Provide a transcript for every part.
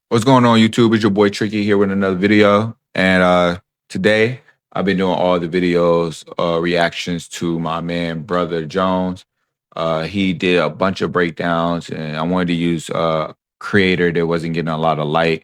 What's going on, YouTube? It's your boy Tricky here with another video. And today I've been doing all the videos, reactions to my man, Brother Jones. He did a bunch of breakdowns, and I wanted to use creator that wasn't getting a lot of light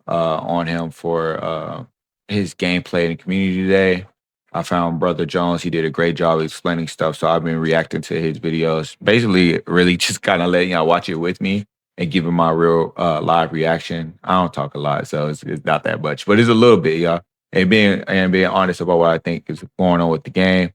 on him for his gameplay in the community today. I found Brother Jones. He did a great job explaining stuff. So I've been reacting to his videos, basically, really just kind of letting y'all watch it with me and giving my real live reaction. I don't talk a lot, so it's not that much, but it's a little bit, y'all. And being honest about what I think is going on with the game.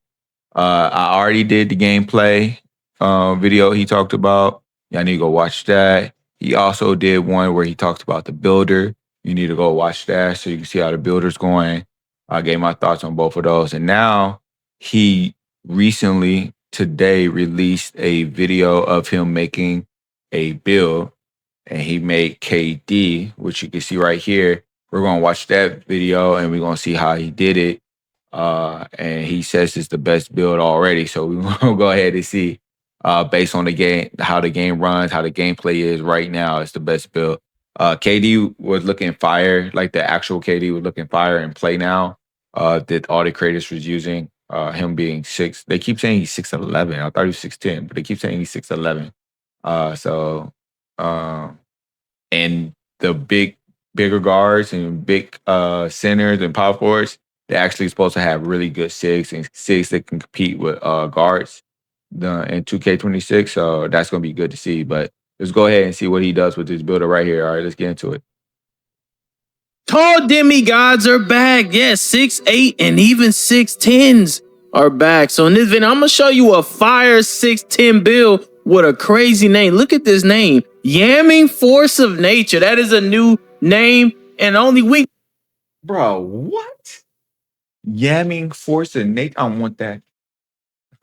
I already did the gameplay video he talked about. Y'all need to go watch that. He also did one where he talked about the builder. You need to go watch that so you can see how the builder's going. I gave my thoughts on both of those. And now he recently, today, released a video of him making a build. And he made KD, which you can see right here. We're going to watch that video and we're going to see how he did it. And he says it's the best build already. So we're going to go ahead and see based on the game, how the game runs, how the gameplay is right now. It's the best build. KD was looking fire, like the actual KD was looking fire in play now. That all the creators was using. Him being 6. They keep saying he's 6'11". I thought he was 6'10", but they keep saying he's 6'11". And the bigger guards and big centers and power forwards, they're actually supposed to have really good 6 and 6 that can compete with guards in 2K26. So that's going to be good to see. But let's go ahead and see what he does with this builder right here. All right, let's get into it. Tall demigods are back. Yes, 6'8" and even 6'10s are back. So in this video, I'm going to show you a fire 6'10 build with a crazy name. Look at this name. Yamming Force of Nature. That is a new name and only we. Bro, what? Yamming Force of Nature? I want that.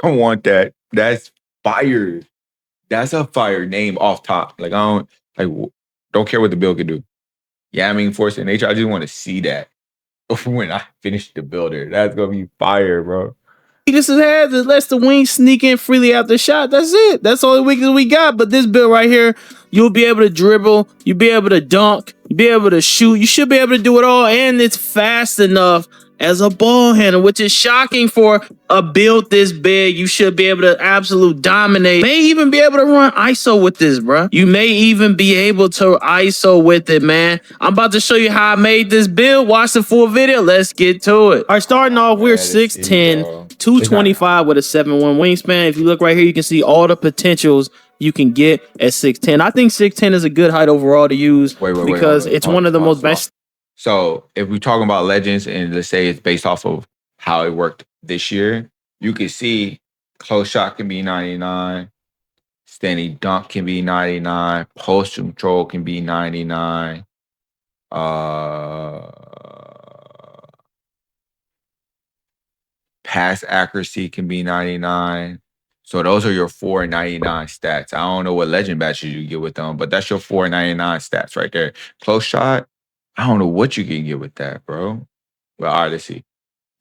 I want that. That's fire. That's a fire name off top. Like, don't care what the build can do. Yamming Force of Nature. I just want to see that when I finish the builder. That's going to be fire, bro. This has it lets the wing sneak in freely after shot. That's it. That's all the weakness we got. But this build right here, you'll be able to dribble, you'll be able to dunk, you'll be able to shoot. You should be able to do it all, and it's fast enough as a ball handler, which is shocking for a build this big. You should be able to absolute dominate. May even be able to run ISO with this, bro. You may even be able to ISO with it, man. I'm about to show you how I made this build. Watch the full video. Let's get to it. All right, starting off, we're 6'10", 225 with a 7'1" wingspan. If you look right here, you can see all the potentials you can get at 6'10". I think 6'10 is a good height overall to use because it's one of the most best. So if we're talking about legends and let's say it's based off of how it worked this year, you can see close shot can be 99, standing dunk can be 99, post control can be 99, pass accuracy can be 99. So those are your 499 stats. I don't know what legend batches you get with them, but that's your 499 stats right there. Close shot, I don't know what you can get with that, bro. But all right, let's see.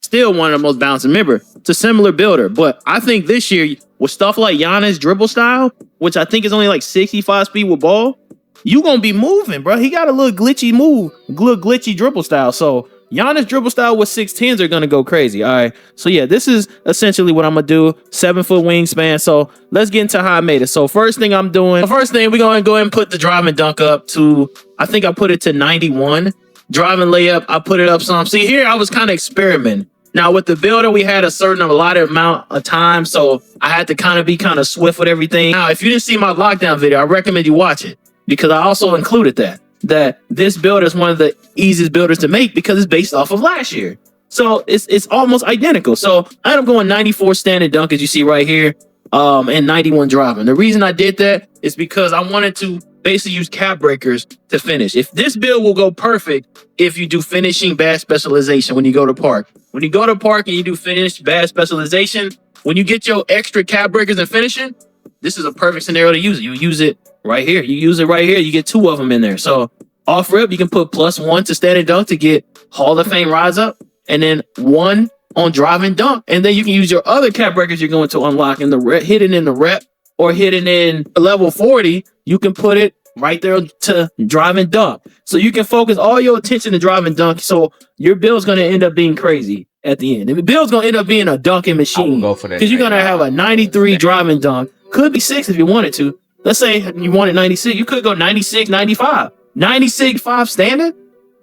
Still one of the most balanced. Remember, it's a similar builder, but I think this year with stuff like Giannis dribble style, which I think is only like 65 speed with ball, you gonna be moving, bro. He got a little glitchy move, little glitchy dribble style. So Giannis dribble style with 6'10s are gonna go crazy. All right. So yeah, this is essentially what I'm gonna do. 7-foot wingspan. So let's get into how I made it. So first thing I'm doing, we're gonna go ahead and put the drive and dunk up to, I think I put it to 91. Drive and layup, I put it up some. See here, I was kind of experimenting. Now with the builder, we had a certain allotted amount of time, so I had to kind of be swift with everything. Now, if you didn't see my lockdown video, I recommend you watch it because I also included that this build is one of the easiest builders to make because it's based off of last year. So it's almost identical. So I ended up going 94 standing dunk, as you see right here, and 91 driving. The reason I did that is because I wanted to basically use cap breakers to finish. If this build will go perfect if you do finishing bad specialization when you go to park. When you go to park and you do finish bad specialization, when you get your extra cap breakers and finishing, this is a perfect scenario to use it. You use it right here. You use it right here. You get 2 of them in there. So off rip, you can put +1 to standing dunk to get Hall of Fame rise up, and then 1 on drive and dunk. And then you can use your other cap breakers you're going to unlock in the hidden in the rep or hidden in level 40. You can put it right there to drive and dunk. So you can focus all your attention to drive and dunk. So your build's going to end up being crazy at the end. The build's going to end up being a dunking machine because you're going to have a 93 drive and dunk. Could be 6 if you wanted to. Let's say you wanted 96. You could go 96, 95. 96, 5 standing.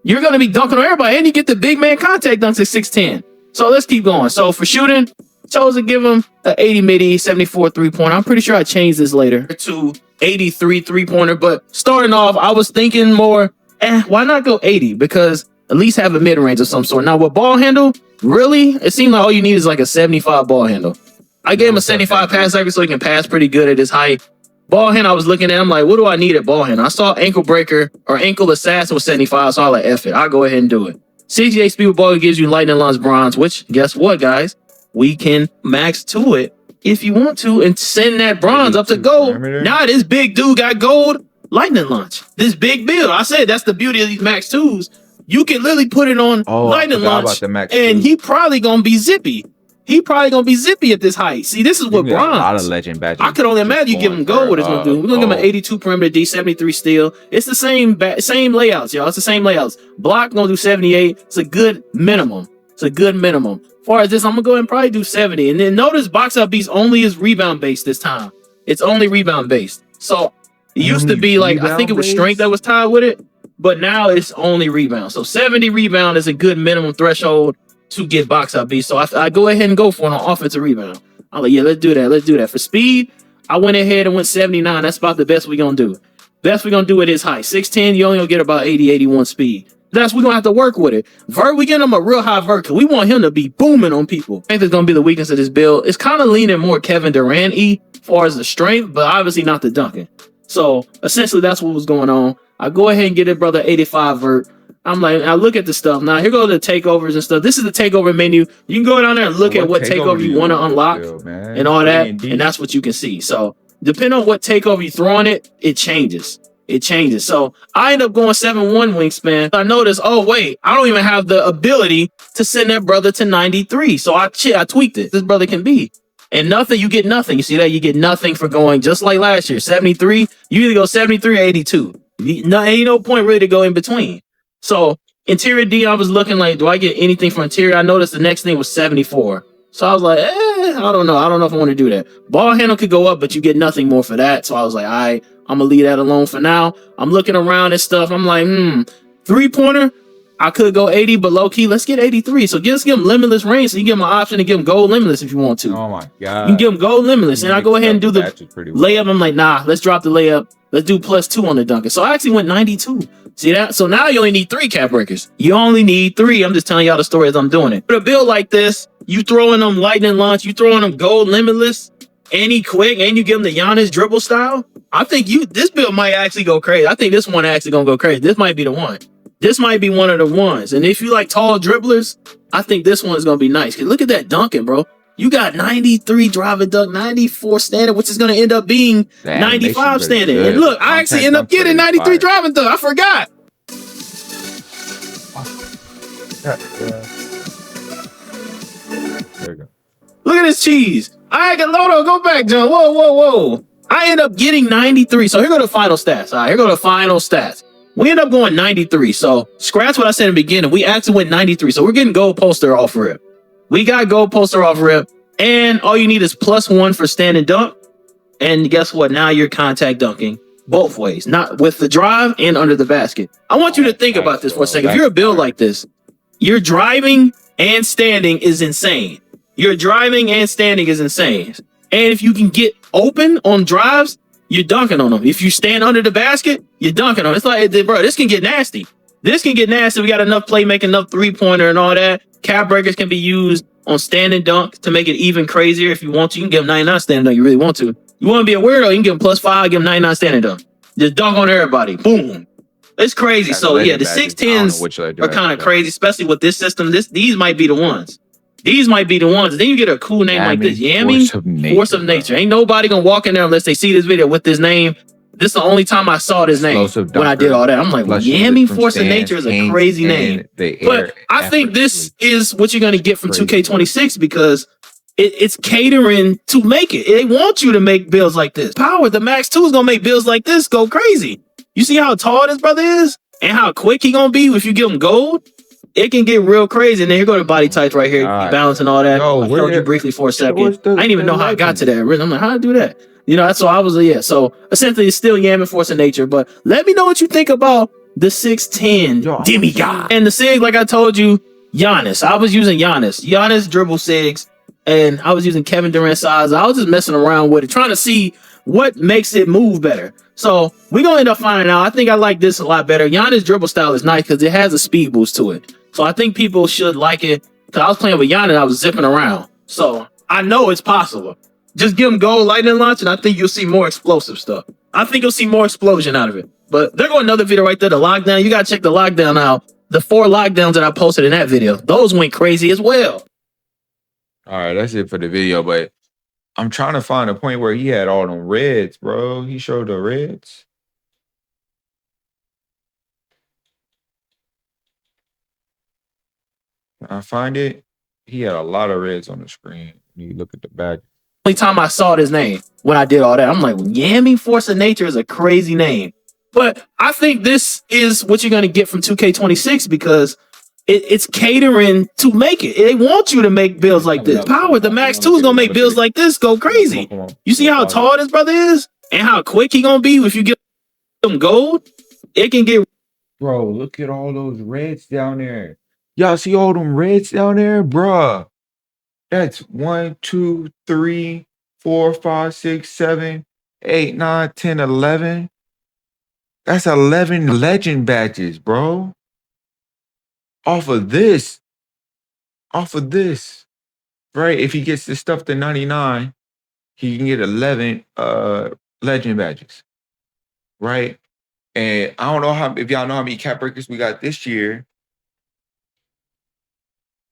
You're going to be dunking on everybody, and you get the big man contact dunks at 6'10". So let's keep going. So for shooting, chose to give him an 80 midi, 74 3-pointer. I'm pretty sure I changed this later to 83 3-pointer. But starting off, I was thinking more, why not go 80? Because at least have a mid-range of some sort. Now, with ball handle, really, it seemed like all you need is like a 75 ball handle. I gave him a 75 pass accuracy so he can pass pretty good at his height. Ball handle, I was looking at, I'm like, what do I need at ball handle? I saw ankle breaker or ankle assassin with 75, so I was like, F it. I'll go ahead and do it. 68 speed with ball gives you lightning launch bronze, which, guess what, guys? We can max to it if you want to and send that bronze up to gold. Now this big dude got gold lightning launch. This big build. I said that's the beauty of these max 2s. You can literally put it on lightning launch, and he probably going to be zippy. He probably gonna be zippy at this height. See, this is what bronze. A lot of legend badges. I could only imagine you give him gold. What it's gonna do? We're gonna give him an 82 perimeter D, 73 steal. It's the same layouts, y'all. It's the same layouts. Block gonna do 78. It's a good minimum. It's a good minimum. As far as this, I'm gonna go ahead and probably do 70. And then notice box out beast only is rebound based this time. It's only rebound based. So it used to be like I think it was strength that was tied with it, but now it's only rebound. So 70 rebound is a good minimum threshold to get box out beast. So I go ahead and go for an offensive rebound. I'm like, yeah, let's do that. Let's do that. For speed, I went ahead and went 79. That's about the best we're going to do. Best we're going to do at his height. 6'10", you only going to get about 80, 81 speed. We're going to have to work with it. Vert, we get him a real high vert because we want him to be booming on people. I think that's going to be the weakness of this build. It's kind of leaning more Kevin Durant-y as far as the strength, but obviously not the dunking. So essentially that's what was going on. I go ahead and get it, brother, 85 vert. I'm like, I look at the stuff. Now, here go the takeovers and stuff. This is the takeover menu. You can go down there and look at what takeover you want to unlock and all that, and that's what you can see. So, depending on what takeover you throw on it, it changes. It changes. So, I end up going 7'1" wingspan. I noticed, oh, wait, I don't even have the ability to send that brother to 93. So, I tweaked it. This brother can be. And nothing, you get nothing. You see that? You get nothing for going just like last year. 73, you either go 73 or 82. Ain't no point really to go in between. So interior D, I was looking like, do I get anything from interior? I noticed the next thing was 74. So I was like, I don't know. I don't know if I want to do that. Ball handle could go up, but you get nothing more for that. So I was like, all right, I'm going to leave that alone for now. I'm looking around and stuff. I'm like, 3-pointer, I could go 80, but low key, let's get 83. So just give him limitless range. So you give him an option to give him gold limitless if you want to. Oh my God. You can give him gold limitless. And I go ahead and do the layup. I'm like, nah, let's drop the layup. Let's do +2 on the dunker. So I actually went 92. See that? So now you only need 3 cap breakers. You only need 3. I'm just telling y'all the story as I'm doing it. But a build like this, you throwing them lightning launch, you throwing them gold limitless, and he quick, and you give him the Giannis dribble style. I think this build might actually go crazy. I think this one actually gonna go crazy. This might be the one. This might be one of the ones. And if you like tall dribblers, I think this one is gonna be nice. Cause look at that dunking, bro. You got 93 driving dunk, 94 standing, which is going to end up being 95 standing. And look, I actually end up getting 93 driving dunk. I forgot. There you go. Look at this cheese. I got Lodo. Go back, John. Whoa. I end up getting 93. So here go the final stats. All right, here go the final stats. We end up going 93. So scratch what I said in the beginning. We actually went 93. So we're getting gold poster off rip. We got gold poster off rip, and all you need is +1 for standing dunk. And guess what? Now you're contact dunking both ways, not with the drive and under the basket. I want you to think about this for a second. If you're a build like this, your driving and standing is insane. Your driving and standing is insane. And if you can get open on drives, you're dunking on them. If you stand under the basket, you're dunking on them. It's like, bro, this can get nasty. This can get nasty. We got enough playmaking, enough 3-pointer and all that. Cap breakers can be used on standing dunk to make it even crazier. If you want to, you can give them 99 standing dunk. You really want to. You want to be a weirdo, you can give them +5, give them 99 standing dunk. Just dunk on everybody. Boom. It's crazy. So yeah, the 6'10s are kind of crazy, especially with this system. These might be the ones. These might be the ones. Then you get a cool name like this. Yami, Force of Nature. Ain't nobody gonna walk in there unless they see this video with this name. This is the only time I saw this name when I did all that. I'm like, Yami Force of Nature is a crazy name. But I think this is what you're going to get from 2K26 because it's catering to make it. They want you to make builds like this. Power, the Max 2 is going to make builds like this go crazy. You see how tall this brother is and how quick he gonna be if you give him gold? It can get real crazy. And then here go the body types right here, balancing all that. I showed you briefly for a second. I didn't even know how I got to that. Really, I'm like, how to do that? You know, so I was So essentially, it's still Yamming Force of Nature. But let me know what you think about the 6'10 demigod and the Sigs. Like I told you, Giannis. I was using Giannis. Giannis dribble Sigs, and I was using Kevin Durant size. I was just messing around with it, trying to see what makes it move better. So we're gonna end up finding out. I think I like this a lot better. Giannis dribble style is nice because it has a speed boost to it. So I think people should like it. Cause I was playing with Giannis, I was zipping around. So I know it's possible. Just give him gold lightning launch, and I think you'll see more explosive stuff. I think you'll see more explosion out of it. But there go another video right there, the lockdown. You gotta check the lockdown out. The 4 lockdowns that I posted in that video, those went crazy as well. All right, that's it for the video. But I'm trying to find a point where he had all them reds, bro. He showed the reds. I find it. He had a lot of reds on the screen. You look at the back. Only time I saw his name when I did all that, I'm like, Yamming Force of Nature is a crazy name. But I think this is what you're gonna get from 2K26 because it's catering to make it. They want you to make builds like this. Power, the Max 2 is gonna make builds like this go crazy. You see how tall this brother is and how quick he gonna be if you give him gold? It can get. Bro, look at all those reds down there. Y'all see all them reds down there? Bruh. That's 1, 2, 3, 4, 5, 6, 7, 8, 9, 10, 11. That's 11 legend badges, bro. Off of this. Right? If he gets this stuff to 99, he can get 11 legend badges. Right? And I don't know if y'all know how many cap breakers we got this year.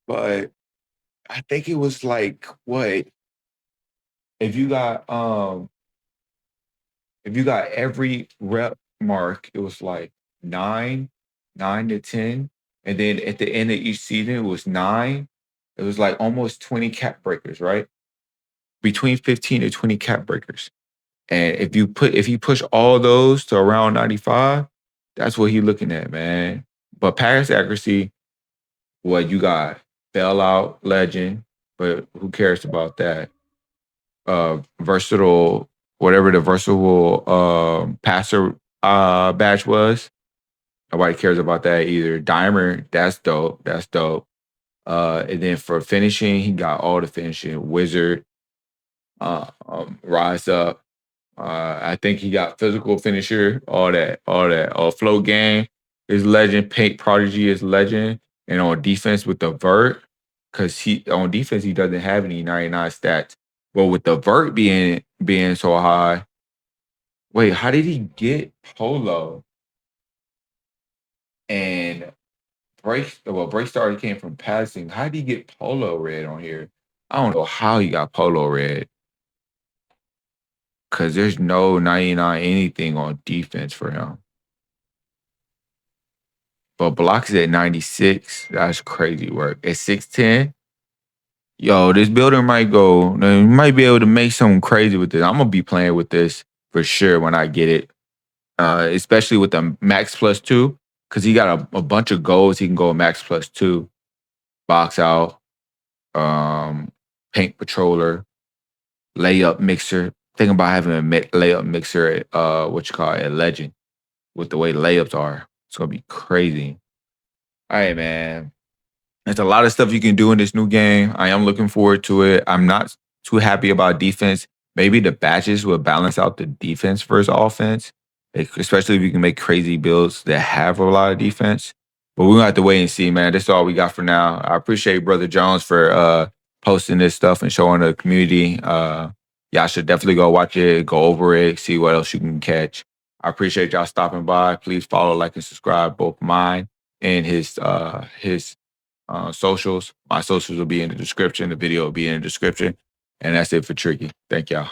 But I think it was like what? If you got every rep mark, it was like 9 to 10. And then at the end of each season, it was 9. It was like almost 20 cap breakers, right? Between 15 to 20 cap breakers. And if you push all those to around 95, that's what he's looking at, man. But pass accuracy, what you got? Bailout, legend, but who cares about that? Versatile, whatever the versatile passer badge was. Nobody cares about that either. Dimer, that's dope. And then for finishing, he got all the finishing. Wizard, Rise Up. I think he got physical finisher, all that. Flow game is legend. Paint Prodigy is legend. And on defense with the vert, because on defense he doesn't have any 99 stats. But with the vert being so high, wait, how did he get Polo? And Break Star came from passing. How did he get Polo red on here? I don't know how he got Polo red. Because there's no 99 anything on defense for him. But blocks is at 96. That's crazy work. At 6'10", yo, this builder might go, you might be able to make something crazy with this. I'm going to be playing with this for sure when I get it. Especially with the max +2, because he got a bunch of goals. He can go max +2, box out, paint patroller, layup mixer. Thinking about having a layup mixer at legend with the way layups are. It's gonna be crazy. All right, man. There's a lot of stuff you can do in this new game. I am looking forward to it. I'm not too happy about defense. Maybe the badges will balance out the defense versus offense, especially if you can make crazy builds that have a lot of defense. But we're gonna have to wait and see, man. That's all we got for now. I appreciate Brotha Jones for posting this stuff and showing the community. Y'all should definitely go watch it, go over it, see what else you can catch. I appreciate y'all stopping by. Please follow, like, and subscribe, both mine and his socials. My socials will be in the description. The video will be in the description. And that's it for Tricky. Thank y'all.